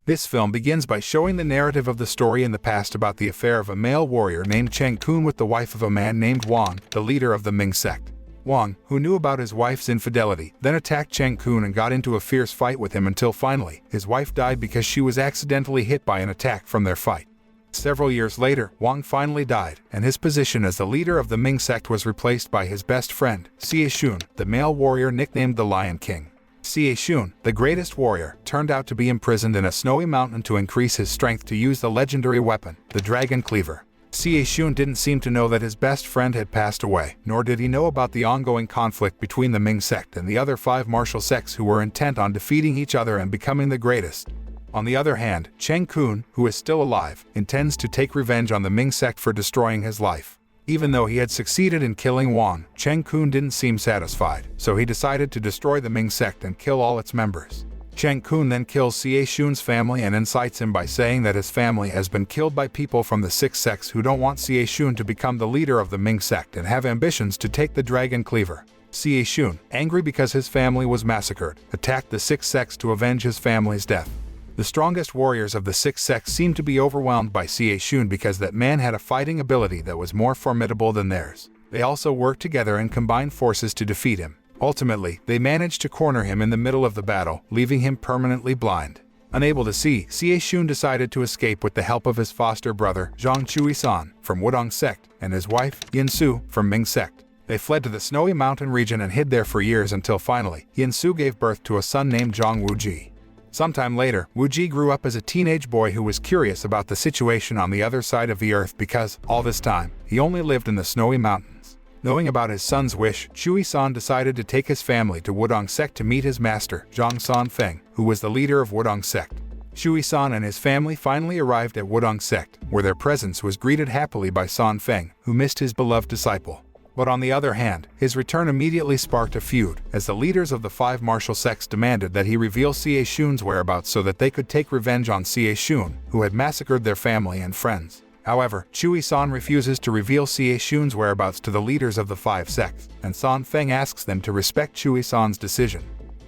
This film begins by showing the narrative of the story in the past about the affair of a male warrior named Cheng Kun with the wife of a man named Wang, the leader of the Ming sect. Wang, who knew about his wife's infidelity, then attacked Cheng Kun and got into a fierce fight with him until finally, his wife died because she was accidentally hit by an attack from their fight. Several years later, Wang finally died, and his position as the leader of the Ming sect was replaced by his best friend, Xie Shun, the male warrior nicknamed the Lion King. Xie Shun, the greatest warrior, turned out to be imprisoned in a snowy mountain to increase his strength to use the legendary weapon, the Dragon Cleaver. Xie Shun didn't seem to know that his best friend had passed away, nor did he know about the ongoing conflict between the Ming sect and the other 5 martial sects who were intent on defeating each other and becoming the greatest. On the other hand, Cheng Kun, who is still alive, intends to take revenge on the Ming sect for destroying his life. Even though he had succeeded in killing Wang, Cheng Kun didn't seem satisfied, so he decided to destroy the Ming sect and kill all its members. Cheng Kun then kills Xie Shun's family and incites him by saying that his family has been killed by people from the 6 sects who don't want Xie Shun to become the leader of the Ming sect and have ambitions to take the Dragon Cleaver. Xie Shun, angry because his family was massacred, attacked the 6 sects to avenge his family's death. The strongest warriors of the 6 sects seemed to be overwhelmed by Xie Shun because that man had a fighting ability that was more formidable than theirs. They also worked together and combined forces to defeat him. Ultimately, they managed to corner him in the middle of the battle, leaving him permanently blind. Unable to see, Xie Shun decided to escape with the help of his foster brother, Zhang Cuishan, from Wudang sect, and his wife, Yin Su, from Ming sect. They fled to the snowy mountain region and hid there for years until finally, Yin Su gave birth to a son named Zhang Wuji. Sometime later, Wuji grew up as a teenage boy who was curious about the situation on the other side of the earth because, all this time, he only lived in the snowy mountains. Knowing about his son's wish, Cuishan decided to take his family to Wudang sect to meet his master, Zhang Sanfeng, who was the leader of Wudang sect. Cuishan and his family finally arrived at Wudang sect, where their presence was greeted happily by Sanfeng, who missed his beloved disciple. But on the other hand, his return immediately sparked a feud, as the leaders of the 5 martial sects demanded that he reveal Xie Shun's whereabouts so that they could take revenge on Xie Shun, who had massacred their family and friends. However, Cuishan refuses to reveal Xie Shun's whereabouts to the leaders of the 5 sects, and Sanfeng asks them to respect Cuishan's decision.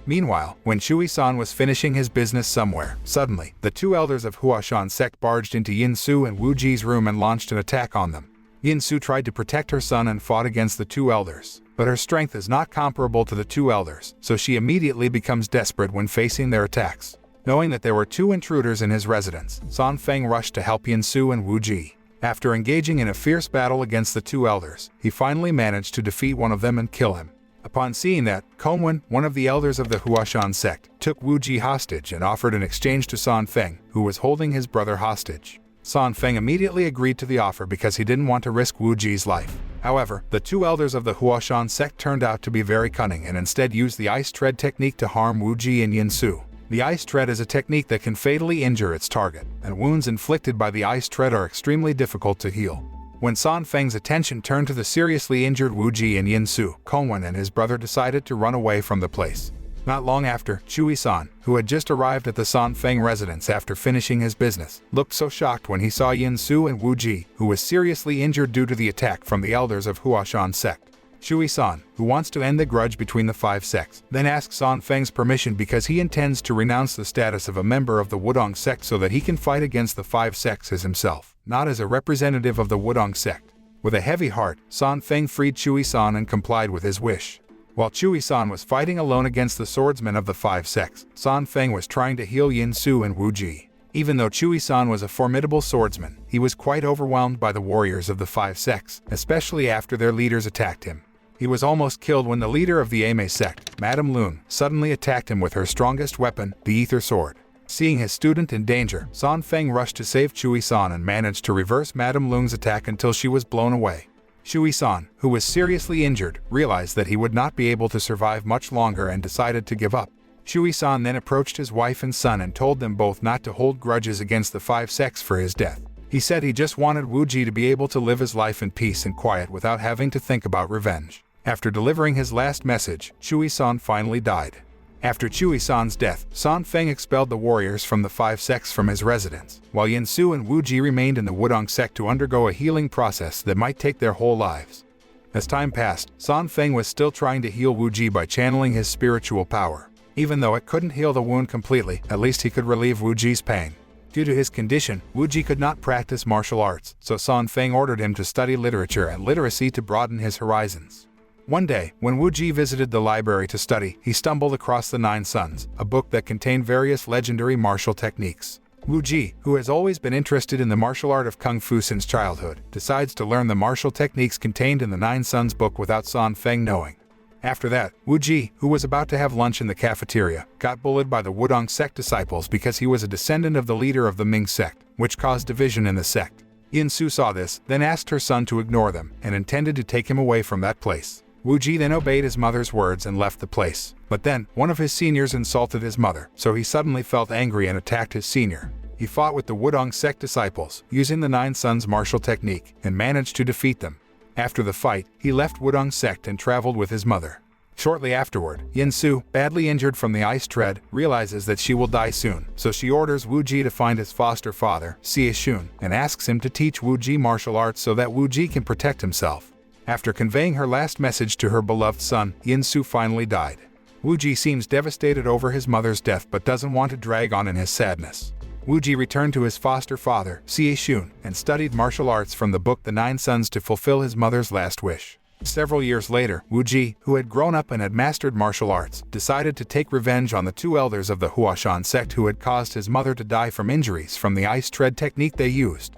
Meanwhile, when Cuishan was finishing his business somewhere, suddenly, the 2 elders of Huashan sect barged into Yin Su and Wuji's room and launched an attack on them. Yin Su tried to protect her son and fought against the 2 elders, but her strength is not comparable to the 2 elders, so she immediately becomes desperate when facing their attacks. Knowing that there were 2 intruders in his residence, Sanfeng rushed to help Yin Su and Wuji. After engaging in a fierce battle against the 2 elders, he finally managed to defeat one of them and kill him. Upon seeing that, Kongwen, one of the elders of the Huashan sect, took Wuji hostage and offered an exchange to Sanfeng, who was holding his brother hostage. Sanfeng immediately agreed to the offer because he didn't want to risk Wuji's life. However, the 2 elders of the Huashan sect turned out to be very cunning and instead used the ice tread technique to harm Wuji and Yin Su. The ice tread is a technique that can fatally injure its target, and wounds inflicted by the ice tread are extremely difficult to heal. When Sanfeng's attention turned to the seriously injured Wuji and Yin Su, Kongwen and his brother decided to run away from the place. Not long after, Cuishan, who had just arrived at the Sanfeng residence after finishing his business, looked so shocked when he saw Yin Su and Wuji, who was seriously injured due to the attack from the elders of Huashan sect. Cuishan, who wants to end the grudge between the 5 sects, then asks Sanfeng's permission because he intends to renounce the status of a member of the Wudang sect so that he can fight against the 5 sects as himself, not as a representative of the Wudang sect. With a heavy heart, Sanfeng freed Cuishan and complied with his wish. While Cuishan was fighting alone against the swordsmen of the 5 sects, Sanfeng was trying to heal Yin Su and Wuji. Even though Cuishan was a formidable swordsman, he was quite overwhelmed by the warriors of the 5 sects, especially after their leaders attacked him. He was almost killed when the leader of the Ame sect, Madame Lun, suddenly attacked him with her strongest weapon, the Ether Sword. Seeing his student in danger, Sanfeng rushed to save Cuishan and managed to reverse Madame Lun's attack until she was blown away. Cuishan, who was seriously injured, realized that he would not be able to survive much longer and decided to give up. Cuishan then approached his wife and son and told them both not to hold grudges against the 5 sects for his death. He said he just wanted Wuji to be able to live his life in peace and quiet without having to think about revenge. After delivering his last message, Cuishan finally died. After Cuishan's death, Sanfeng expelled the warriors from the 5 sects from his residence, while Yin Su and Wuji remained in the Wudang sect to undergo a healing process that might take their whole lives. As time passed, Sanfeng was still trying to heal Wuji by channeling his spiritual power. Even though it couldn't heal the wound completely, at least he could relieve Wuji's pain. Due to his condition, Wuji could not practice martial arts, so San Feng ordered him to study literature and literacy to broaden his horizons. One day, when Wuji visited the library to study, he stumbled across the Nine Suns, a book that contained various legendary martial techniques. Wuji, who has always been interested in the martial art of Kungfu since childhood, decides to learn the martial techniques contained in the Nine Suns book without San Feng knowing. After that, Wuji, who was about to have lunch in the cafeteria, got bullied by the Wudang sect disciples because he was a descendant of the leader of the Ming sect, which caused division in the sect. Yin-Su saw this, then asked her son to ignore them, and intended to take him away from that place. Wuji then obeyed his mother's words and left the place. But then, one of his seniors insulted his mother, so he suddenly felt angry and attacked his senior. He fought with the Wudang sect disciples, using the Nine Suns martial technique, and managed to defeat them. After the fight, he left Wudang sect and traveled with his mother. Shortly afterward, Yin-Su, badly injured from the ice tread, realizes that she will die soon, so she orders Wuji to find his foster father, Xie, and asks him to teach Wuji martial arts so that Wuji can protect himself. After conveying her last message to her beloved son, Yin-Su finally died. Wuji seems devastated over his mother's death but doesn't want to drag on in his sadness. Wuji returned to his foster father, Xie, and studied martial arts from the book The Nine Suns to fulfill his mother's last wish. Several years later, Wuji, who had grown up and had mastered martial arts, decided to take revenge on the two elders of the Huashan sect who had caused his mother to die from injuries from the ice tread technique they used.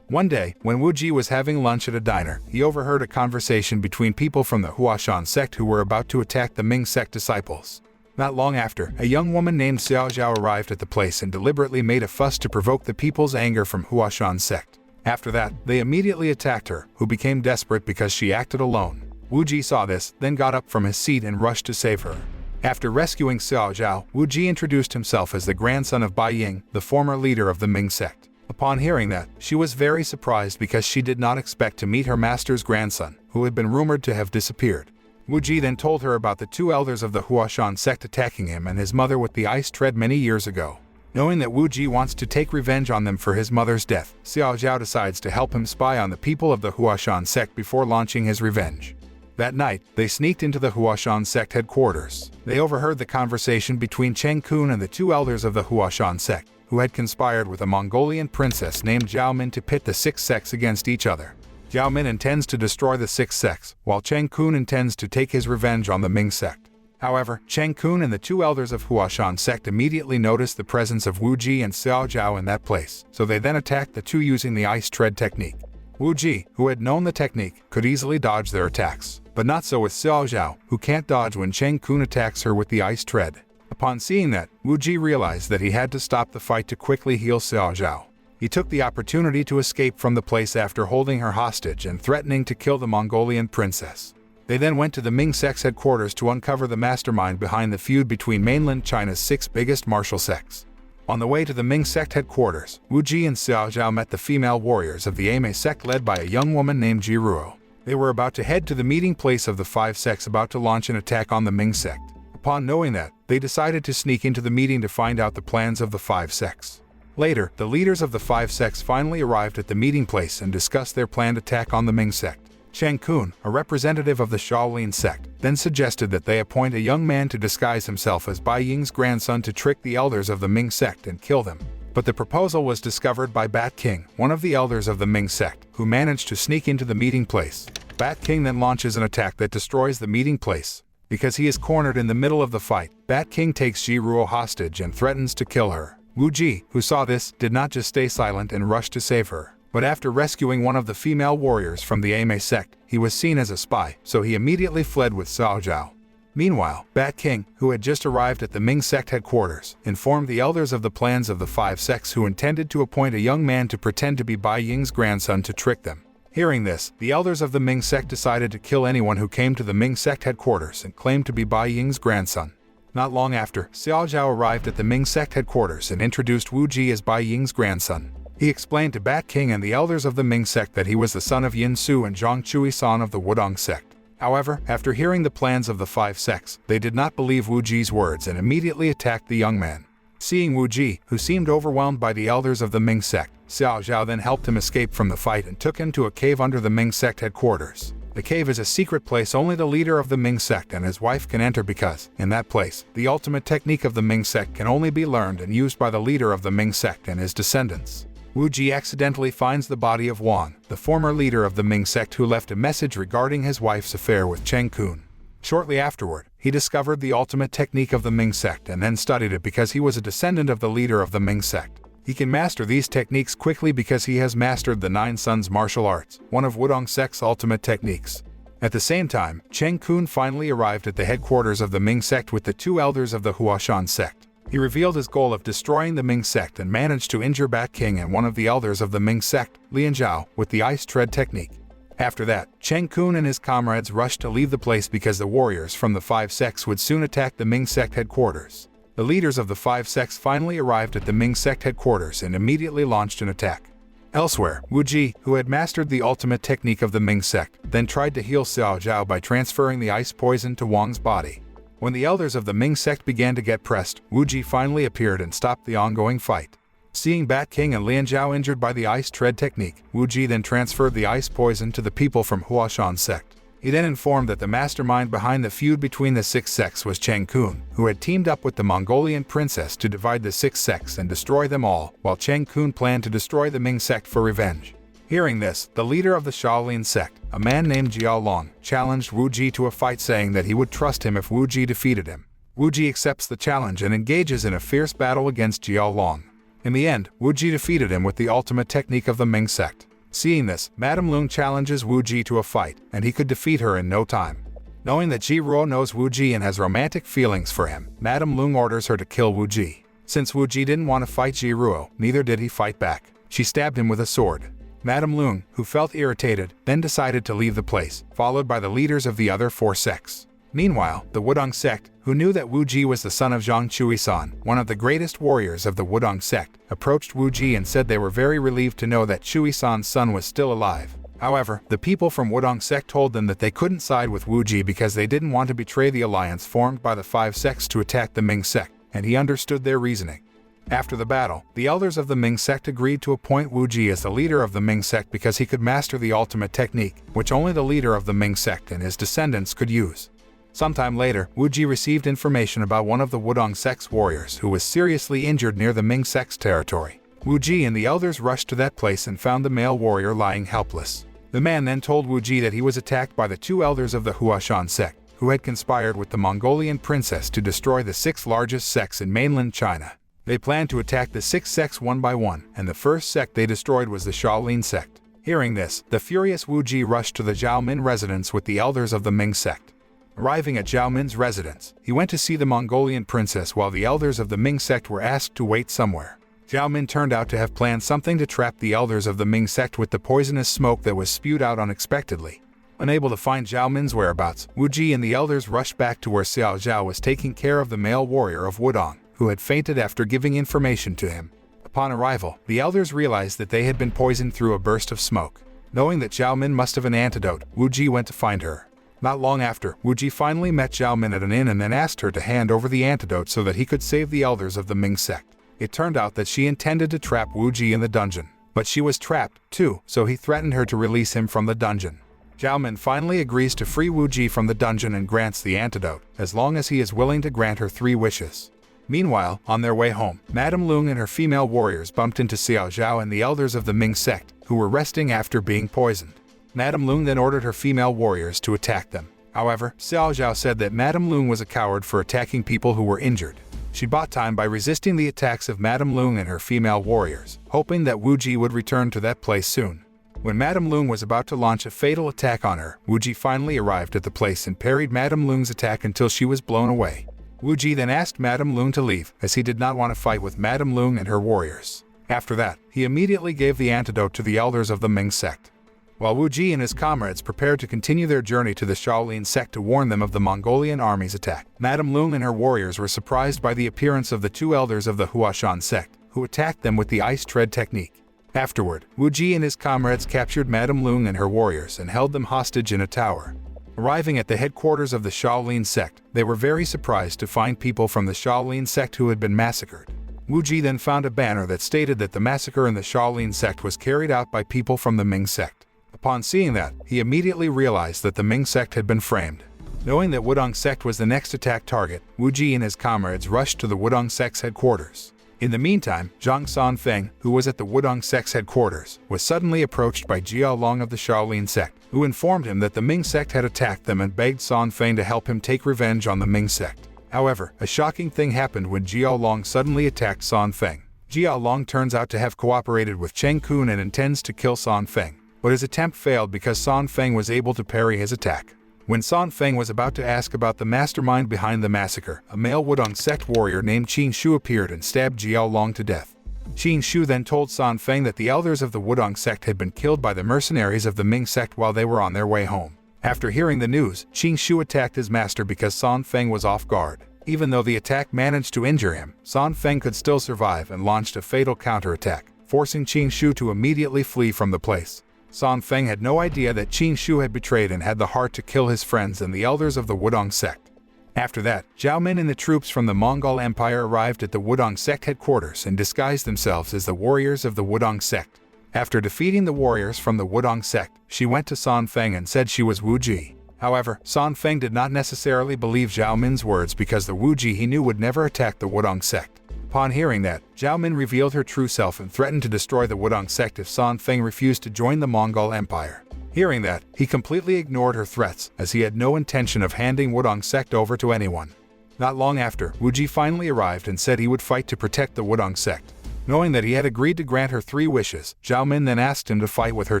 One day, when Wuji was having lunch at a diner, he overheard a conversation between people from the Huashan sect who were about to attack the Ming sect disciples. Not long after, a young woman named Xiao Zhao arrived at the place and deliberately made a fuss to provoke the people's anger from Huashan sect. After that, they immediately attacked her, who became desperate because she acted alone. Wuji saw this, then got up from his seat and rushed to save her. After rescuing Xiao Zhao, Wuji introduced himself as the grandson of Bai Ying, the former leader of the Ming sect. Upon hearing that, she was very surprised because she did not expect to meet her master's grandson, who had been rumored to have disappeared. Wuji then told her about the two elders of the Huashan sect attacking him and his mother with the ice tread many years ago. Knowing that Wuji wants to take revenge on them for his mother's death, Xiao Zhao decides to help him spy on the people of the Huashan sect before launching his revenge. That night, they sneaked into the Huashan sect headquarters. They overheard the conversation between Zhang Cuishan and the two elders of the Huashan sect, who had conspired with a Mongolian princess named Zhao Min to pit the six sects against each other. Zhao Min intends to destroy the six sects, while Zhang Cuishan intends to take his revenge on the Ming sect. However, Zhang Cuishan and the two elders of Huashan sect immediately noticed the presence of Wuji and Xiao Zhao in that place, so they then attacked the two using the ice tread technique. Wuji, who had known the technique, could easily dodge their attacks, but not so with Xiao Zhao, who can't dodge when Zhang Cuishan attacks her with the ice tread. Upon seeing that, Wuji realized that he had to stop the fight to quickly heal Xiao Zhao. He took the opportunity to escape from the place after holding her hostage and threatening to kill the Mongolian princess. They then went to the Ming sect's headquarters to uncover the mastermind behind the feud between mainland China's six biggest martial sects. On the way to the Ming sect headquarters, Wuji and Xiao Zhao met the female warriors of the Ame sect led by a young woman named Jiruo. They were about to head to the meeting place of the five sects about to launch an attack on the Ming sect. Upon knowing that, they decided to sneak into the meeting to find out the plans of the five sects. Later, the leaders of the five sects finally arrived at the meeting place and discussed their planned attack on the Ming sect. Zhang Cuishan, a representative of the Shaolin sect, then suggested that they appoint a young man to disguise himself as Bai Ying's grandson to trick the elders of the Ming sect and kill them. But the proposal was discovered by Bat King, one of the elders of the Ming sect, who managed to sneak into the meeting place. Bat King then launches an attack that destroys the meeting place. Because he is cornered in the middle of the fight, Bat King takes Jiruo hostage and threatens to kill her. Wuji, who saw this, did not just stay silent and rush to save her. But after rescuing one of the female warriors from the Ame sect, he was seen as a spy, so he immediately fled with Xiao Zhao. Meanwhile, Bat King, who had just arrived at the Ming sect headquarters, informed the elders of the plans of the five sects who intended to appoint a young man to pretend to be Bai Ying's grandson to trick them. Hearing this, the elders of the Ming sect decided to kill anyone who came to the Ming sect headquarters and claimed to be Bai Ying's grandson. Not long after, Xiao Zhao arrived at the Ming sect headquarters and introduced Wuji as Bai Ying's grandson. He explained to Bat King and the elders of the Ming sect that he was the son of Yin-Su and Zhang Cuishan of the Wudang sect. However, after hearing the plans of the five sects, they did not believe Wuji's words and immediately attacked the young man. Seeing Wuji, who seemed overwhelmed by the elders of the Ming sect, Xiao Zhao then helped him escape from the fight and took him to a cave under the Ming sect headquarters. The cave is a secret place only the leader of the Ming sect and his wife can enter because, in that place, the ultimate technique of the Ming sect can only be learned and used by the leader of the Ming sect and his descendants. Wuji accidentally finds the body of Wang, the former leader of the Ming sect who left a message regarding his wife's affair with Cheng Kun. Shortly afterward, he discovered the ultimate technique of the Ming sect and then studied it because he was a descendant of the leader of the Ming sect. He can master these techniques quickly because he has mastered the Nine Sons martial arts, one of Wudang sect's ultimate techniques. At the same time, Cheng Kun finally arrived at the headquarters of the Ming sect with the two elders of the Huashan sect. He revealed his goal of destroying the Ming sect and managed to injure Bat King and one of the elders of the Ming sect, Lian Zhao, with the ice tread technique. After that, Cheng Kun and his comrades rushed to leave the place because the warriors from the five sects would soon attack the Ming sect headquarters. The leaders of the five sects finally arrived at the Ming sect headquarters and immediately launched an attack. Elsewhere, Wuji, who had mastered the ultimate technique of the Ming sect, then tried to heal Xiao Zhao by transferring the ice poison to Wang's body. When the elders of the Ming sect began to get pressed, Wuji finally appeared and stopped the ongoing fight. Seeing Bat King and Lian Zhao injured by the ice tread technique, Wuji then transferred the ice poison to the people from Huashan sect. He then informed that the mastermind behind the feud between the six sects was Cheng Kun, who had teamed up with the Mongolian princess to divide the six sects and destroy them all, while Cheng Kun planned to destroy the Ming sect for revenge. Hearing this, the leader of the Shaolin sect, a man named Jiao Long, challenged Wuji to a fight saying that he would trust him if Wuji defeated him. Wuji accepts the challenge and engages in a fierce battle against Jiao Long. In the end, Wuji defeated him with the ultimate technique of the Ming sect. Seeing this, Madame Lung challenges Wuji to a fight, and he could defeat her in no time. Knowing that Ji Ruo knows Wuji and has romantic feelings for him, Madame Lung orders her to kill Wuji. Since Wuji didn't want to fight Ji Ruo, neither did he fight back. She stabbed him with a sword. Madame Lung, who felt irritated, then decided to leave the place, followed by the leaders of the other four sects. Meanwhile, the Wudang sect, who knew that Wuji was the son of Zhang Cuishan, one of the greatest warriors of the Wudang sect, approached Wuji and said they were very relieved to know that Cuishan's son was still alive. However, the people from Wudang sect told them that they couldn't side with Wuji because they didn't want to betray the alliance formed by the five sects to attack the Ming sect, and he understood their reasoning. After the battle, the elders of the Ming sect agreed to appoint Wuji as the leader of the Ming sect because he could master the ultimate technique, which only the leader of the Ming sect and his descendants could use. Sometime later, Wuji received information about one of the Wudang sect's warriors who was seriously injured near the Ming sect's territory. Wuji and the elders rushed to that place and found the male warrior lying helpless. The man then told Wuji that he was attacked by the two elders of the Huashan sect, who had conspired with the Mongolian princess to destroy the six largest sects in mainland China. They planned to attack the six sects one by one, and the first sect they destroyed was the Shaolin sect. Hearing this, the furious Wuji rushed to the Zhaomin residence with the elders of the Ming sect. Arriving at Zhaomin's residence, he went to see the Mongolian princess while the elders of the Ming sect were asked to wait somewhere. Zhaomin turned out to have planned something to trap the elders of the Ming sect with the poisonous smoke that was spewed out unexpectedly. Unable to find Zhaomin's whereabouts, Wuji and the elders rushed back to where Xiao Zhao was taking care of the male warrior of Wudang, who had fainted after giving information to him. Upon arrival, the elders realized that they had been poisoned through a burst of smoke. Knowing that Zhaomin must have an antidote, Wuji went to find her. Not long after, Wuji finally met Zhaomin at an inn and then asked her to hand over the antidote so that he could save the elders of the Ming sect. It turned out that she intended to trap Wuji in the dungeon, but she was trapped, too, so he threatened her to release him from the dungeon. Zhaomin finally agrees to free Wuji from the dungeon and grants the antidote, as long as he is willing to grant her 3 wishes. Meanwhile, on their way home, Madame Lung and her female warriors bumped into Xiao Zhao and the elders of the Ming sect, who were resting after being poisoned. Madame Lung then ordered her female warriors to attack them. However, Xiao Zhao said that Madame Lung was a coward for attacking people who were injured. She bought time by resisting the attacks of Madame Lung and her female warriors, hoping that Wuji would return to that place soon. When Madame Lung was about to launch a fatal attack on her, Wuji finally arrived at the place and parried Madame Lung's attack until she was blown away. Wuji then asked Madame Lung to leave, as he did not want to fight with Madame Lung and her warriors. After that, he immediately gave the antidote to the elders of the Ming sect. While Wuji and his comrades prepared to continue their journey to the Shaolin sect to warn them of the Mongolian army's attack, Madame Lung and her warriors were surprised by the appearance of the 2 elders of the Huashan sect, who attacked them with the ice tread technique. Afterward, Wuji and his comrades captured Madame Lung and her warriors and held them hostage in a tower. Arriving at the headquarters of the Shaolin sect, they were very surprised to find people from the Shaolin sect who had been massacred. Wuji then found a banner that stated that the massacre in the Shaolin sect was carried out by people from the Ming sect. Upon seeing that, he immediately realized that the Ming sect had been framed. Knowing that Wudang sect was the next attack target, Wuji and his comrades rushed to the Wudang sect's headquarters. In the meantime, Zhang Sanfeng, who was at the Wudang sect's headquarters, was suddenly approached by Jiao Long of the Shaolin sect, who informed him that the Ming sect had attacked them and begged Sanfeng to help him take revenge on the Ming sect. However, a shocking thing happened when Jiao Long suddenly attacked Sanfeng. Jiao Long turns out to have cooperated with Cheng Kun and intends to kill Sanfeng, but his attempt failed because Sanfeng was able to parry his attack. When Sanfeng was about to ask about the mastermind behind the massacre, a male Wudang sect warrior named Qin Shu appeared and stabbed Jiao Long to death. Qin Shu then told Sanfeng that the elders of the Wudang sect had been killed by the mercenaries of the Ming sect while they were on their way home. After hearing the news, Qin Shu attacked his master because Sanfeng was off guard. Even though the attack managed to injure him, Sanfeng could still survive and launched a fatal counterattack, forcing Qin Shu to immediately flee from the place. Sanfeng had no idea that Qin Shu had betrayed and had the heart to kill his friends and the elders of the Wudang sect. After that, Zhao Min and the troops from the Mongol Empire arrived at the Wudang sect headquarters and disguised themselves as the warriors of the Wudang sect. After defeating the warriors from the Wudang sect, she went to Sanfeng and said she was Wuji. However, Sanfeng did not necessarily believe Zhao Min's words because the Wuji he knew would never attack the Wudang sect. Upon hearing that, Zhao Min revealed her true self and threatened to destroy the Wudang sect if Sanfeng refused to join the Mongol Empire. Hearing that, he completely ignored her threats, as he had no intention of handing Wudang sect over to anyone. Not long after, Wuji finally arrived and said he would fight to protect the Wudang sect. Knowing that he had agreed to grant her 3 wishes, Zhao Min then asked him to fight with her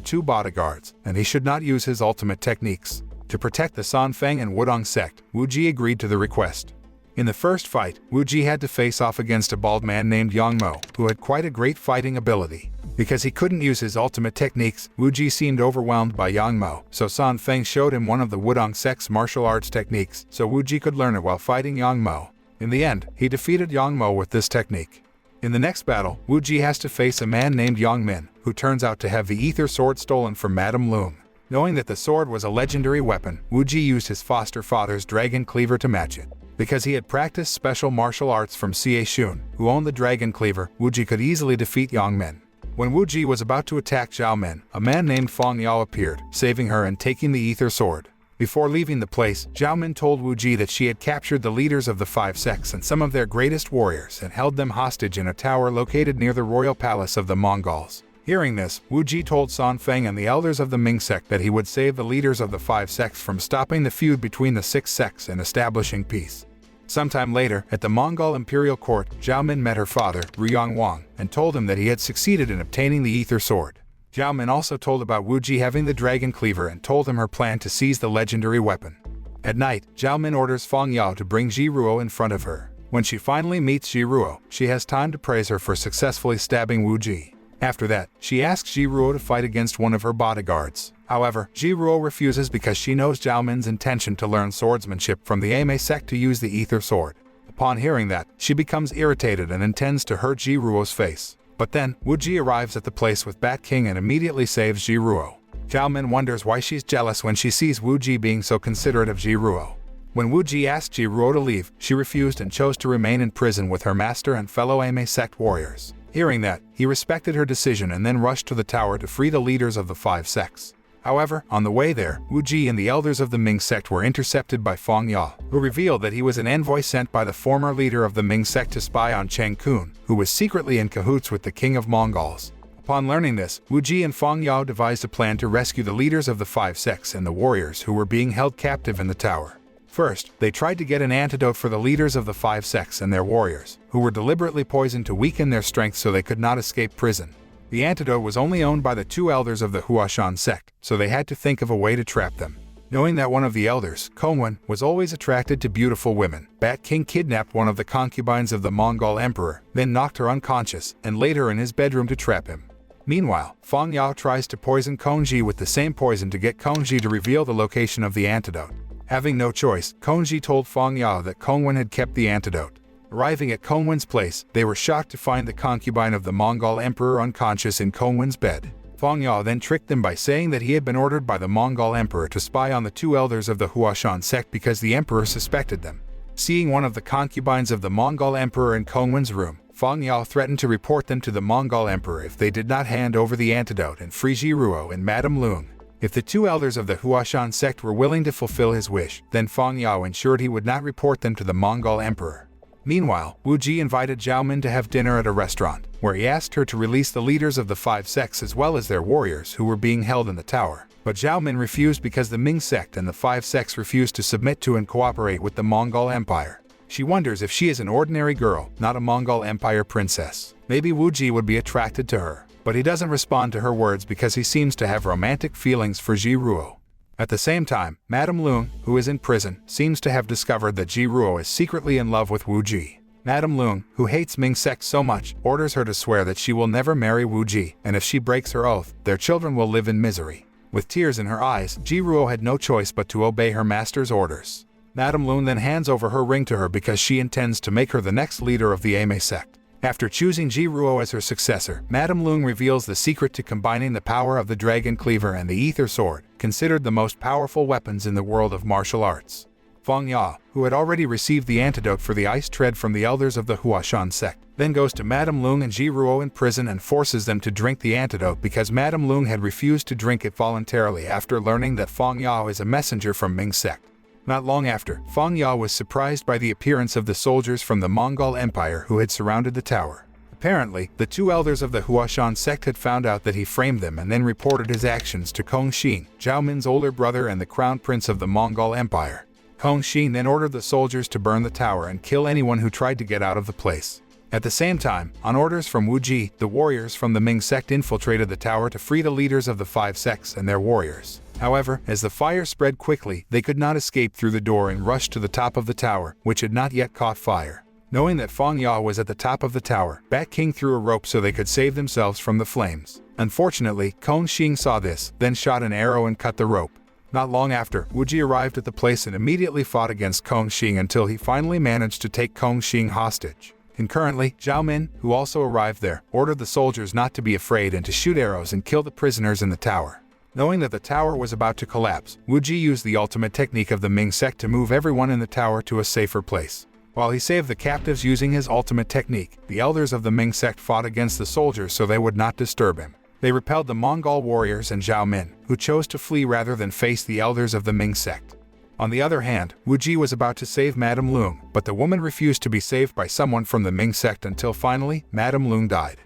2 bodyguards, and he should not use his ultimate techniques. To protect the Sanfeng and Wudang sect, Wuji agreed to the request. In the first fight, Wuji had to face off against a bald man named Yang Mo, who had quite a great fighting ability. Because he couldn't use his ultimate techniques, Wuji seemed overwhelmed by Yang Mo, so Sanfeng showed him one of the Wudang sect's martial arts techniques, so Wuji could learn it while fighting Yang Mo. In the end, he defeated Yang Mo with this technique. In the next battle, Wuji has to face a man named Yang Min, who turns out to have the ether sword stolen from Madame Loom. Knowing that the sword was a legendary weapon, Wuji used his foster father's dragon cleaver to match it. Because he had practiced special martial arts from Xie Xun, who owned the dragon cleaver, Wuji could easily defeat Yang Min. When Wuji was about to attack Zhao Min, a man named Fang Yao appeared, saving her and taking the ether sword. Before leaving the place, Zhao Min told Wuji that she had captured the leaders of the 5 sects and some of their greatest warriors and held them hostage in a tower located near the royal palace of the Mongols. Hearing this, Wuji told Sanfeng and the elders of the Ming sect that he would save the leaders of the 5 sects from stopping the feud between the 6 sects and establishing peace. Sometime later, at the Mongol imperial court, Zhao Min met her father, Ruyang Wang, and told him that he had succeeded in obtaining the ether sword. Zhao Min also told about Wuji having the dragon cleaver and told him her plan to seize the legendary weapon. At night, Zhao Min orders Fang Yao to bring Ji Ruo in front of her. When she finally meets Ji Ruo, she has time to praise her for successfully stabbing Wuji. After that, she asks Ji Ruo to fight against one of her bodyguards. However, Ji Ruo refuses because she knows Zhao Min's intention to learn swordsmanship from the Ame sect to use the ether sword. Upon hearing that, she becomes irritated and intends to hurt Ji Ruo's face. But then, Wuji arrives at the place with Bat King and immediately saves Ji Ruo. Zhao Min wonders why she's jealous when she sees Wuji being so considerate of Ji Ruo. When Wuji asked Ji Ruo to leave, she refused and chose to remain in prison with her master and fellow Ame sect warriors. Hearing that, he respected her decision and then rushed to the tower to free the leaders of the 5 sects. However, on the way there, Wuji and the elders of the Ming sect were intercepted by Fang Yao, who revealed that he was an envoy sent by the former leader of the Ming sect to spy on Cheng Kun, who was secretly in cahoots with the king of Mongols. Upon learning this, Wuji and Fang Yao devised a plan to rescue the leaders of the 5 sects and the warriors who were being held captive in the tower. First, they tried to get an antidote for the leaders of the 5 sects and their warriors, who were deliberately poisoned to weaken their strength so they could not escape prison. The antidote was only owned by the 2 elders of the Huashan sect, so they had to think of a way to trap them. Knowing that one of the elders, Kongwen, was always attracted to beautiful women, Bat King kidnapped one of the concubines of the Mongol emperor, then knocked her unconscious, and laid her in his bedroom to trap him. Meanwhile, Fang Yao tries to poison Kongji with the same poison to get Kongji to reveal the location of the antidote. Having no choice, Kongji told Fang Yao that Kongwen had kept the antidote. Arriving at Kongwen's place, they were shocked to find the concubine of the Mongol emperor unconscious in Kongwen's bed. Fang Yao then tricked them by saying that he had been ordered by the Mongol emperor to spy on the 2 elders of the Huashan sect because the emperor suspected them. Seeing one of the concubines of the Mongol emperor in Kongwen's room, Fang Yao threatened to report them to the Mongol emperor if they did not hand over the antidote and free Ji Ruo and Madame Lung. If the two elders of the Huashan sect were willing to fulfill his wish, then Fang Yao ensured he would not report them to the Mongol emperor. Meanwhile, Wuji invited Zhao Min to have dinner at a restaurant, where he asked her to release the leaders of the 5 sects as well as their warriors who were being held in the tower. But Zhao Min refused because the Ming sect and the 5 sects refused to submit to and cooperate with the Mongol Empire. She wonders if she is an ordinary girl, not a Mongol Empire princess. Maybe Wuji would be attracted to her. But he doesn't respond to her words because he seems to have romantic feelings for Ji Ruo. At the same time, Madame Lung, who is in prison, seems to have discovered that Ji Ruo is secretly in love with Wuji. Madame Lung, who hates Ming sect so much, orders her to swear that she will never marry Wuji, and if she breaks her oath, their children will live in misery. With tears in her eyes, Ji Ruo had no choice but to obey her master's orders. Madame Lung then hands over her ring to her because she intends to make her the next leader of the Ame sect. After choosing Ji Ruo as her successor, Madame Lung reveals the secret to combining the power of the Dragon Cleaver and the Ether Sword, considered the most powerful weapons in the world of martial arts. Fang Yao, who had already received the antidote for the ice tread from the elders of the Huashan sect, then goes to Madame Lung and Ji Ruo in prison and forces them to drink the antidote because Madame Lung had refused to drink it voluntarily after learning that Fang Yao is a messenger from Ming sect. Not long after, Fang Yao was surprised by the appearance of the soldiers from the Mongol Empire who had surrounded the tower. Apparently, the 2 elders of the Huashan sect had found out that he framed them and then reported his actions to Kongxin, Zhao Min's older brother and the crown prince of the Mongol Empire. Kongxin then ordered the soldiers to burn the tower and kill anyone who tried to get out of the place. At the same time, on orders from Wuji, the warriors from the Ming sect infiltrated the tower to free the leaders of the 5 sects and their warriors. However, as the fire spread quickly, they could not escape through the door and rushed to the top of the tower, which had not yet caught fire. Knowing that Fang Yao was at the top of the tower, Bat King threw a rope so they could save themselves from the flames. Unfortunately, Kongxin saw this, then shot an arrow and cut the rope. Not long after, Wuji arrived at the place and immediately fought against Kongxin until he finally managed to take Kongxin hostage. Concurrently, Zhao Min, who also arrived there, ordered the soldiers not to be afraid and to shoot arrows and kill the prisoners in the tower. Knowing that the tower was about to collapse, Wuji used the ultimate technique of the Ming sect to move everyone in the tower to a safer place. While he saved the captives using his ultimate technique, the elders of the Ming sect fought against the soldiers so they would not disturb him. They repelled the Mongol warriors and Zhao Min, who chose to flee rather than face the elders of the Ming sect. On the other hand, Wuji was about to save Madame Lung, but the woman refused to be saved by someone from the Ming sect until finally, Madame Lung died.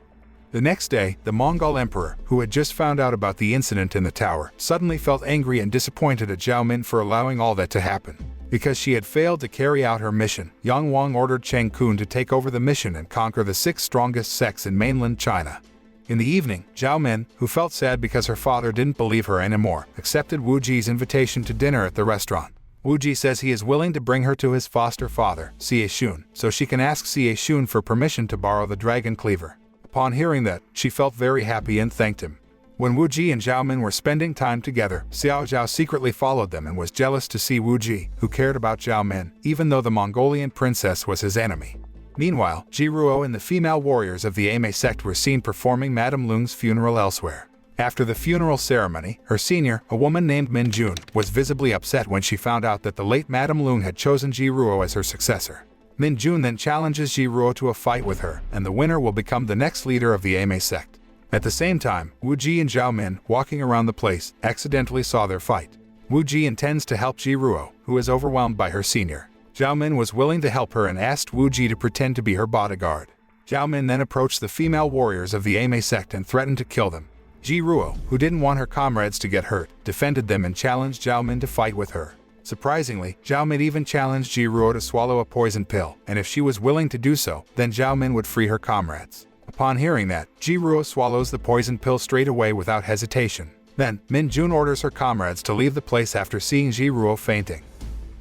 The next day, the Mongol emperor, who had just found out about the incident in the tower, suddenly felt angry and disappointed at Zhao Min for allowing all that to happen. Because she had failed to carry out her mission, Yang Wang ordered Cheng Kun to take over the mission and conquer the 6 strongest sects in mainland China. In the evening, Zhao Min, who felt sad because her father didn't believe her anymore, accepted Wuji's invitation to dinner at the restaurant. Wuji says he is willing to bring her to his foster father, Xie Shun, so she can ask Xie Shun for permission to borrow the Dragon Cleaver. Upon hearing that, she felt very happy and thanked him. When Wuji and Zhao Min were spending time together, Xiao Zhao secretly followed them and was jealous to see Wuji, who cared about Zhao Min, even though the Mongolian princess was his enemy. Meanwhile, Ji Ruo and the female warriors of the Ame sect were seen performing Madame Lung's funeral elsewhere. After the funeral ceremony, her senior, a woman named Min Jun, was visibly upset when she found out that the late Madame Lung had chosen Ji Ruo as her successor. Min Jun then challenges Ji Ruo to a fight with her, and the winner will become the next leader of the Ame sect. At the same time, Wuji and Zhao Min, walking around the place, accidentally saw their fight. Wuji intends to help Ji Ruo, who is overwhelmed by her senior. Zhao Min was willing to help her and asked Wuji to pretend to be her bodyguard. Zhao Min then approached the female warriors of the Ame sect and threatened to kill them. Ji Ruo, who didn't want her comrades to get hurt, defended them and challenged Zhao Min to fight with her. Surprisingly, Zhao Min even challenged Ji Ruo to swallow a poison pill, and if she was willing to do so, then Zhao Min would free her comrades. Upon hearing that, Ji Ruo swallows the poison pill straight away without hesitation. Then, Min Jun orders her comrades to leave the place after seeing Ji Ruo fainting.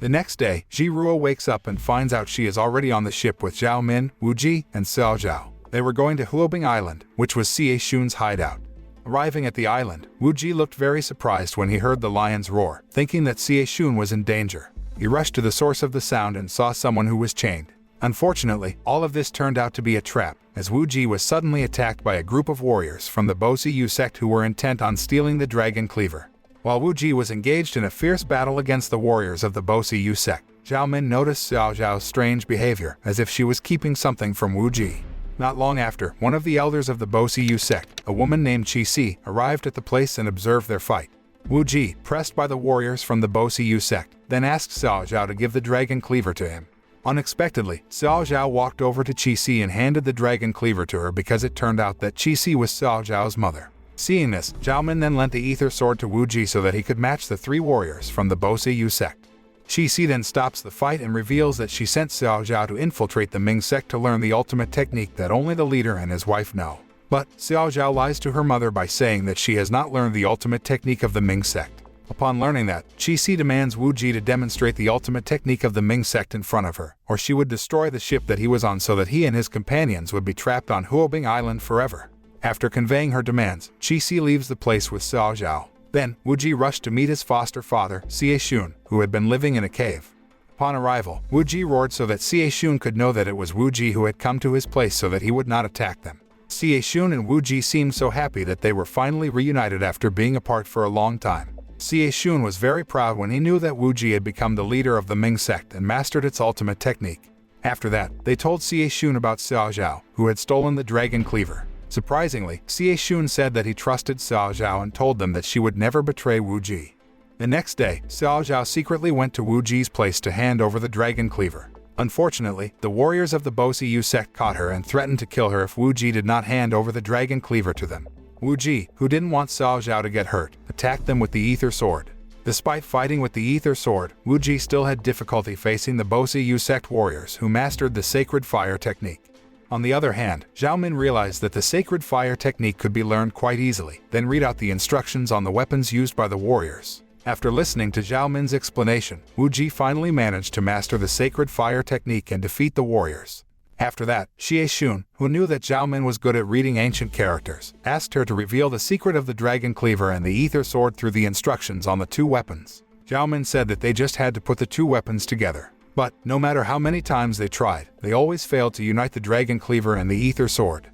The next day, Ji Ruo wakes up and finds out she is already on the ship with Zhao Min, Wuji, and Xiao Zhao. They were going to Huobing Island, which was Xie Shun's hideout. Arriving at the island, Wuji looked very surprised when he heard the lion's roar, thinking that Xie Shun was in danger. He rushed to the source of the sound and saw someone who was chained. Unfortunately, all of this turned out to be a trap, as Wuji was suddenly attacked by a group of warriors from the Bosiyu sect who were intent on stealing the Dragon Cleaver. While Wuji was engaged in a fierce battle against the warriors of the Bosiyu sect, Zhao Min noticed Xiao Zhao's strange behavior, as if she was keeping something from Wuji. Not long after, one of the elders of the Bosiyu sect, a woman named Qi Si, arrived at the place and observed their fight. Wuji, pressed by the warriors from the Bùllied sect, then asked Xiao Zhao to give the dragon cleaver to him. Unexpectedly, Xiao Zhao walked over to Qixi and handed the dragon cleaver to her because it turned out that Qixi was Xiao Zhao's mother. Seeing this, Zhao Min then lent the ether sword to Wuji so that he could match the 3 warriors from the Bùllied sect. Qixi then stops the fight and reveals that she sent Xiao Zhao to infiltrate the Ming sect to learn the ultimate technique that only the leader and his wife know. But Xiao Zhao lies to her mother by saying that she has not learned the ultimate technique of the Ming sect. Upon learning that, Qixi demands Wuji to demonstrate the ultimate technique of the Ming sect in front of her, or she would destroy the ship that he was on so that he and his companions would be trapped on Huobing Island forever. After conveying her demands, Qixi leaves the place with Xiao Zhao. Then, Wuji rushed to meet his foster father, Xie Xun, who had been living in a cave. Upon arrival, Wuji roared so that Xie Xun could know that it was Wuji who had come to his place so that he would not attack them. Xie Xun and Wuji seemed so happy that they were finally reunited after being apart for a long time. Xie Xun was very proud when he knew that Wuji had become the leader of the Ming sect and mastered its ultimate technique. After that, they told Xie Xun about Xiao Zhao, who had stolen the dragon cleaver. Surprisingly, Xie Xun said that he trusted Xiao Zhao and told them that she would never betray Wuji. The next day, Xiao Zhao secretly went to Wuji's place to hand over the dragon cleaver. Unfortunately, the warriors of the Bùllied sect caught her and threatened to kill her if Wuji did not hand over the dragon cleaver to them. Wuji, who didn't want Xiao Zhao to get hurt, attacked them with the ether sword. Despite fighting with the ether sword, Wuji still had difficulty facing the Bùllied sect warriors who mastered the sacred fire technique. On the other hand, Zhao Min realized that the sacred fire technique could be learned quite easily, then read out the instructions on the weapons used by the warriors. After listening to Zhao Min's explanation, Wuji finally managed to master the sacred fire technique and defeat the warriors. After that, Xie Xun, who knew that Zhao Min was good at reading ancient characters, asked her to reveal the secret of the dragon cleaver and the ether sword through the instructions on the 2 weapons. Zhao Min said that they just had to put the 2 weapons together. But, no matter how many times they tried, they always failed to unite the dragon cleaver and the ether sword.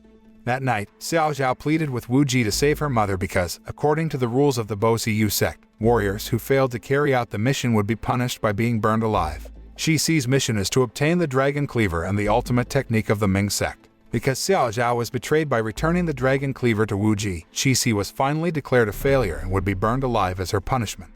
That night, Xiao Zhao pleaded with Wuji to save her mother because, according to the rules of the Bùllied sect, warriors who failed to carry out the mission would be punished by being burned alive. Qixi's mission is to obtain the dragon cleaver and the ultimate technique of the Ming sect. Because Xiao Zhao was betrayed by returning the dragon cleaver to Wuji, Qixi was finally declared a failure and would be burned alive as her punishment.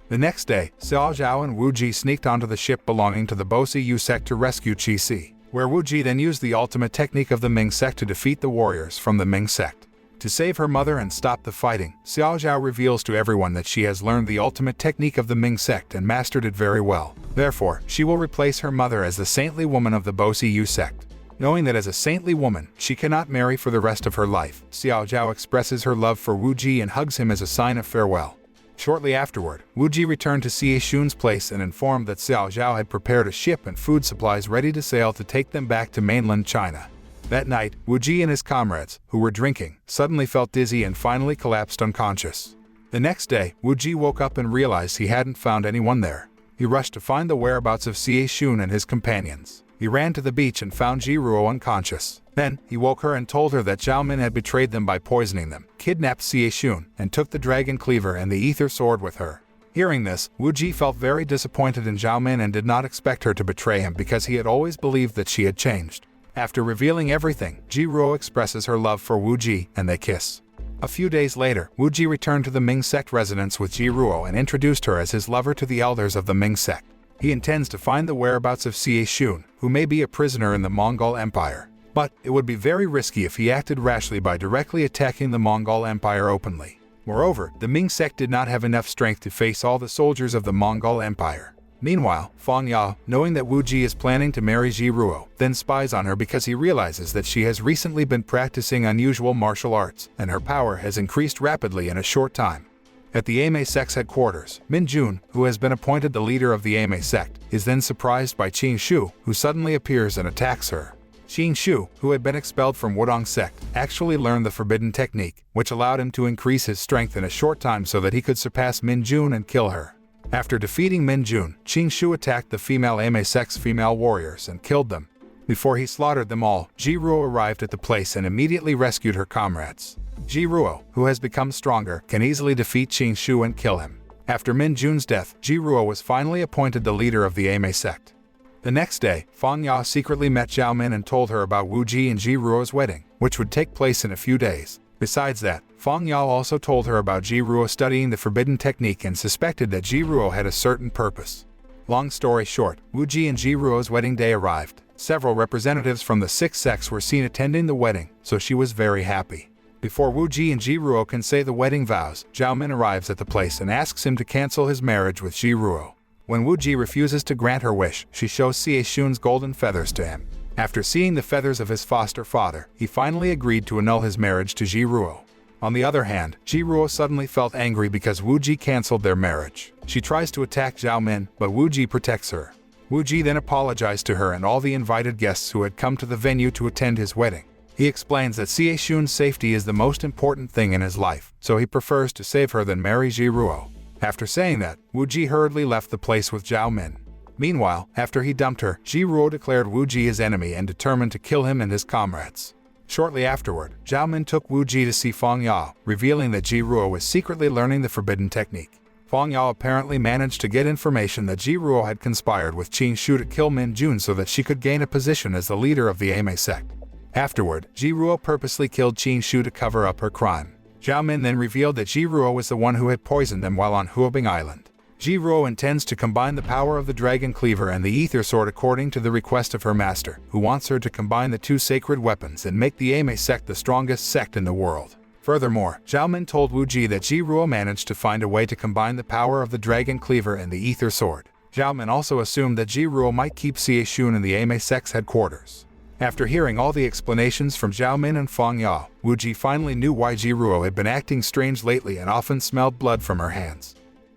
The next day, Xiao Zhao and Wuji sneaked onto the ship belonging to the Bùllied sect to rescue Qixi, where Wuji then used the ultimate technique of the Ming sect to defeat the warriors from the Ming sect. To save her mother and stop the fighting, Xiao Zhao reveals to everyone that she has learned the ultimate technique of the Ming sect and mastered it very well. Therefore, she will replace her mother as the saintly woman of the Bùllied sect. Knowing that as a saintly woman, she cannot marry for the rest of her life, Xiao Zhao expresses her love for Wuji and hugs him as a sign of farewell. Shortly afterward, Wuji returned to Xie Xun's place and informed that Xiao Zhao had prepared a ship and food supplies ready to sail to take them back to mainland China. That night, Wuji and his comrades, who were drinking, suddenly felt dizzy and finally collapsed unconscious. The next day, Wuji woke up and realized he hadn't found anyone there. He rushed to find the whereabouts of Xie Xun and his companions. He ran to the beach and found Ji Ruo unconscious. Then, he woke her and told her that Zhao Min had betrayed them by poisoning them, kidnapped Xie Xun, and took the dragon cleaver and the ether sword with her. Hearing this, Wuji felt very disappointed in Zhao Min and did not expect her to betray him because he had always believed that she had changed. After revealing everything, Ji Ruo expresses her love for Wuji, and they kiss. A few days later, Wuji returned to the Ming sect residence with Ji Ruo and introduced her as his lover to the elders of the Ming sect. He intends to find the whereabouts of Xie Xun, who may be a prisoner in the Mongol Empire. But it would be very risky if he acted rashly by directly attacking the Mongol Empire openly. Moreover, the Ming sect did not have enough strength to face all the soldiers of the Mongol Empire. Meanwhile, Fang Ya, knowing that Wuji is planning to marry Ji Ruo, then spies on her because he realizes that she has recently been practicing unusual martial arts, and her power has increased rapidly in a short time. At the Ame sect's headquarters, Min Jun, who has been appointed the leader of the Ame sect, is then surprised by Qin Shu, who suddenly appears and attacks her. Qin Shu, who had been expelled from Wudang sect, actually learned the forbidden technique, which allowed him to increase his strength in a short time so that he could surpass Min Jun and kill her. After defeating Min Jun, Qin Shu attacked the female Ame sect's female warriors and killed them. Before he slaughtered them all, Ji Ruo arrived at the place and immediately rescued her comrades. Ji Ruo, who has become stronger, can easily defeat Qin Shu and kill him. After Min Jun's death, Ji Ruo was finally appointed the leader of the Ame sect. The next day, Fang Ya secretly met Zhao Min and told her about Wuji and Ji Ruo's wedding, which would take place in a few days. Besides that, Fang Yao also told her about Ji Ruo studying the forbidden technique and suspected that Ji Ruo had a certain purpose. Long story short, Wuji and Ji Ruo's wedding day arrived. Several representatives from the six sects were seen attending the wedding, so she was very happy. Before Wuji and Ji Ruo can say the wedding vows, Zhao Min arrives at the place and asks him to cancel his marriage with Ji Ruo. When Wuji refuses to grant her wish, she shows Xie Xun's golden feathers to him. After seeing the feathers of his foster father, he finally agreed to annul his marriage to Ji Ruo. On the other hand, Ji Ruo suddenly felt angry because Wuji cancelled their marriage. She tries to attack Zhao Min, but Wuji protects her. Wuji then apologized to her and all the invited guests who had come to the venue to attend his wedding. He explains that Xie Xun's safety is the most important thing in his life, so he prefers to save her than marry Ji Ruo. After saying that, Wuji hurriedly left the place with Zhao Min. Meanwhile, after he dumped her, Ji Ruo declared Wuji his enemy and determined to kill him and his comrades. Shortly afterward, Zhao Min took Wuji to see Fang Yao, revealing that Ji Ruo was secretly learning the forbidden technique. Fang Yao apparently managed to get information that Ji Ruo had conspired with Qin Shu to kill Min Jun so that she could gain a position as the leader of the Ame sect. Afterward, Ji Ruo purposely killed Qin Shu to cover up her crime. Zhao Min then revealed that Ji Ruo was the one who had poisoned them while on Huobing Island. Ji Ruo intends to combine the power of the Dragon Cleaver and the Ether Sword according to the request of her master, who wants her to combine the two sacred weapons and make the Ame sect the strongest sect in the world. Furthermore, Zhao Min told Wuji that Ji Ruo managed to find a way to combine the power of the Dragon Cleaver and the Ether Sword. Zhao Min also assumed that Ji Ruo might keep Xie Xun in the Ame sect's headquarters. After hearing all the explanations from Zhao Min and Fang Yao, Wuji finally knew why Ji Ruo had been acting strange lately and often smelled blood from her hands.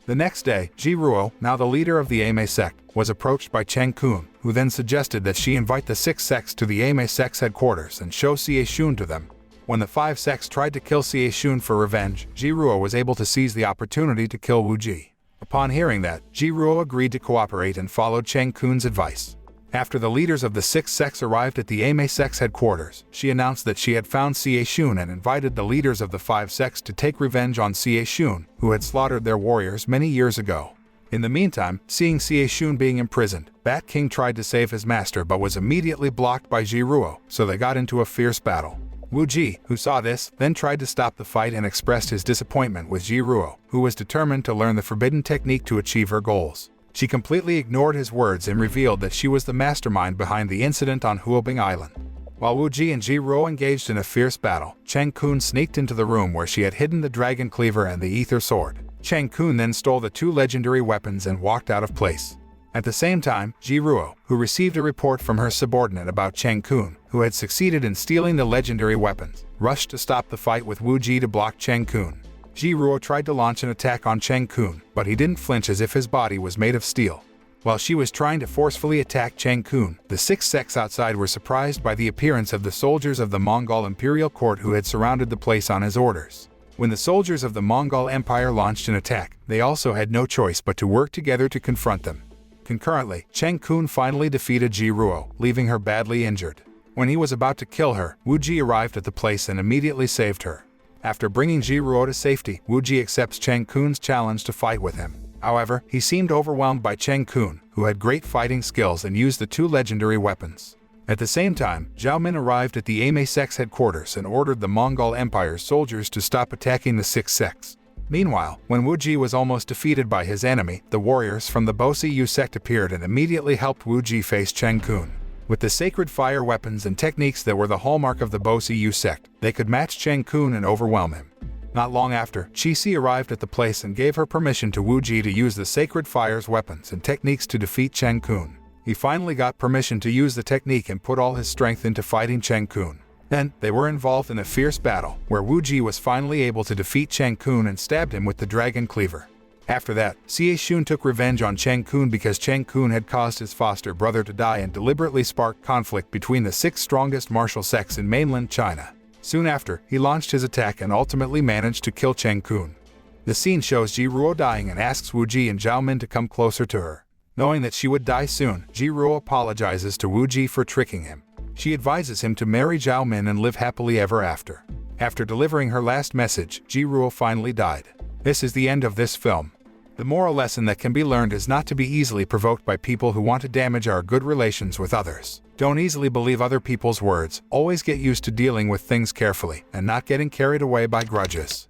The next day, Ji Ruo, now the leader of the Ame sect, was approached by Cheng Kun, who then suggested that she invite the six sects to the Ame sect's headquarters and show Xie Xun to them. When the five sects tried to kill Xie Xun for revenge, Ji Ruo was able to seize the opportunity to kill Wuji. Upon hearing that, Ji Ruo agreed to cooperate and followed Cheng Kun's advice. After the leaders of the six sects arrived at the Ame sect's headquarters, she announced that she had found Xie Xun and invited the leaders of the five sects to take revenge on Xie Xun, who had slaughtered their warriors many years ago. In the meantime, seeing Xie Xun being imprisoned, Bat King tried to save his master but was immediately blocked by Ji Ruo, so they got into a fierce battle. Wuji, who saw this, then tried to stop the fight and expressed his disappointment with Ji Ruo, who was determined to learn the forbidden technique to achieve her goals. She completely ignored his words and revealed that she was the mastermind behind the incident on Huobing Island. While Wuji and Ji Ruo engaged in a fierce battle, Cheng Kun sneaked into the room where she had hidden the Dragon Cleaver and the Ether Sword. Cheng Kun then stole the two legendary weapons and walked out of place. At the same time, Ji Ruo, who received a report from her subordinate about Cheng Kun, who had succeeded in stealing the legendary weapons, rushed to stop the fight with Wuji to block Cheng Kun. Ji Ruo tried to launch an attack on Cheng Kun, but he didn't flinch as if his body was made of steel. While she was trying to forcefully attack Cheng Kun, the six sects outside were surprised by the appearance of the soldiers of the Mongol imperial court who had surrounded the place on his orders. When the soldiers of the Mongol Empire launched an attack, they also had no choice but to work together to confront them. Concurrently, Cheng Kun finally defeated Ji Ruo, leaving her badly injured. When he was about to kill her, Wuji arrived at the place and immediately saved her. After bringing Ji Ruo to safety, Wuji accepts Cheng Kun's challenge to fight with him. However, he seemed overwhelmed by Cheng Kun, who had great fighting skills and used the two legendary weapons. At the same time, Zhao Min arrived at the Ame sect's headquarters and ordered the Mongol Empire's soldiers to stop attacking the six sects. Meanwhile, when Wuji was almost defeated by his enemy, the warriors from the Bosi Yu sect appeared and immediately helped Wuji face Cheng Kun. With the sacred fire weapons and techniques that were the hallmark of the Bosi Yu sect, they could match Cheng Kun and overwhelm him. Not long after, Qixi arrived at the place and gave her permission to Wuji to use the sacred fire's weapons and techniques to defeat Cheng Kun. He finally got permission to use the technique and put all his strength into fighting Cheng Kun. Then, they were involved in a fierce battle, where Wuji was finally able to defeat Cheng Kun and stabbed him with the Dragon Cleaver. After that, Xie Xun took revenge on Cheng Kun because Cheng Kun had caused his foster brother to die and deliberately sparked conflict between the six strongest martial sects in mainland China. Soon after, he launched his attack and ultimately managed to kill Cheng Kun. The scene shows Ji Ruo dying and asks Wuji and Zhao Min to come closer to her. Knowing that she would die soon, Ji Ruo apologizes to Wuji for tricking him. She advises him to marry Zhao Min and live happily ever after. After delivering her last message, Ji Ruo finally died. This is the end of this film. The moral lesson that can be learned is not to be easily provoked by people who want to damage our good relations with others. Don't easily believe other people's words. Always get used to dealing with things carefully and not getting carried away by grudges.